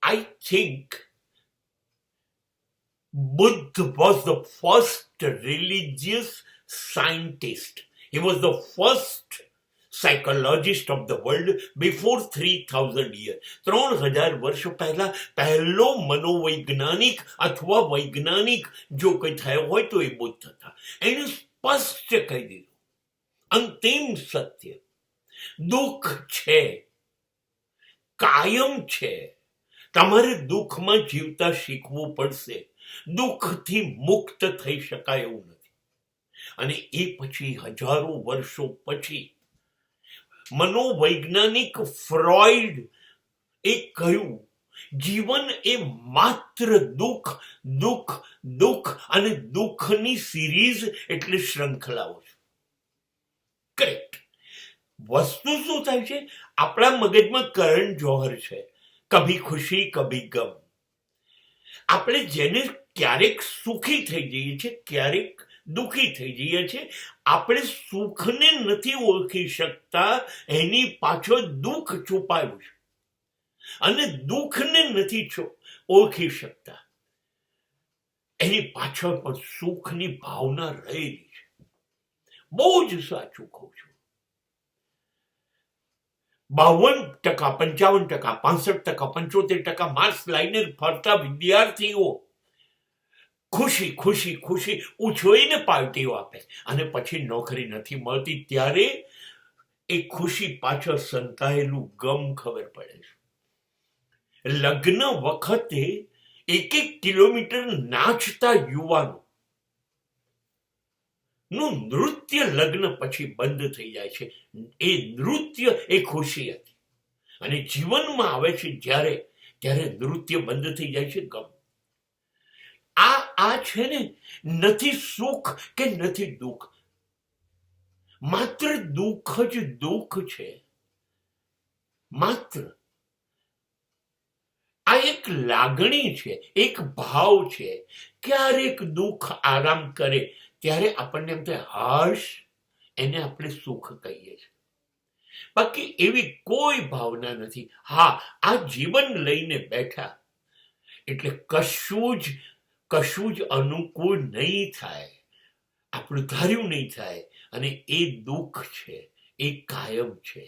I think Buddha was the first religious scientist. He was the first psychologist of the world before 3000 years. 3000 વર્ષ પહેલા પહેલો મનોવૈજ્ઞાનિક અથવા વૈજ્ઞાનિક જો કંઈ થયો હોય તો એ બુદ્ધ હતા. એને સ્પષ્ટ કહી દીધું અંતિમ સત્ય, દુઃખ છે, કાયમ છે. તમારે દુઃખમાં જીવતા શીખવું પડશે. દુઃખથી મુક્ત થઈ શકાય એવું નથી. અને એ પછી હજારો વર્ષો પછી મનોવૈજ્ઞાનિક ફ્રોઈડ એ કહ્યું જીવન એ માત્ર દુઃખ દુઃખ દુઃખ અને દુઃખની સિરીઝ એટલે શૃંખલાઓ છે. કરેક્ટ. વસ્તુ શું થાય છે, આપણા મગજમાં કરણ જોહર છે, કભી ખુશી કભી ગમ. આપણે જેને ક્યારેક સુખી થઈ જઈએ છીએ, ક્યારેક દુઃખી થઈ જઈએ છીએ. આપણે સુખને નથી ઓળખી શકતા, એની પાછળ દુઃખ છુપાયું છે. અને દુઃખને નથી ઓળખી શકતા, એની પાછળ પણ સુખની ભાવના રહેલી છે. બહુ જ સાચું કહું છું. 52%, 55%, 65%, 75% માર્ક્સ લાઈને ફરતા વિદ્યાર્થીઓ ખુશી ખુશી ખુશી ઉછળીને પાર્ટીઓ આપે અને પછી નોકરી નથી મળતી ત્યારે એ ખુશી પાછળ સંતાયેલું ગમ ખબર પડે છે. લગ્ન વખતે 1 કિલોમીટર નાચતા યુવાનો નું નૃત્ય લગ્ન પછી બંધ થઈ જાય છે. એ નૃત્ય એ ખુશી હતી. અને જીવનમાં આવે છે જ્યારે ત્યારે નૃત્ય બંધ થઈ જાય છે ગમ. આ છે ને, નથી સુખ કે નથી દુઃખ, માત્ર દુઃખ જ દુઃખ છે. માત્ર આ એક લાગણી છે, એક ભાવ છે. ક્યારેક દુઃખ આરામ કરે ત્યારે આપણને એમ થાય હાશ, એને આપણે સુખ કહીએ છીએ. બાકી એવી કોઈ ભાવના નથી. હા, આ જીવન લઈને બેઠા એટલે કશું જ અનુકૂળ નહીં થાય, આપણું ધાર્યું નહીં થાય. અને એ દુઃખ છે, એ કાયમ છે.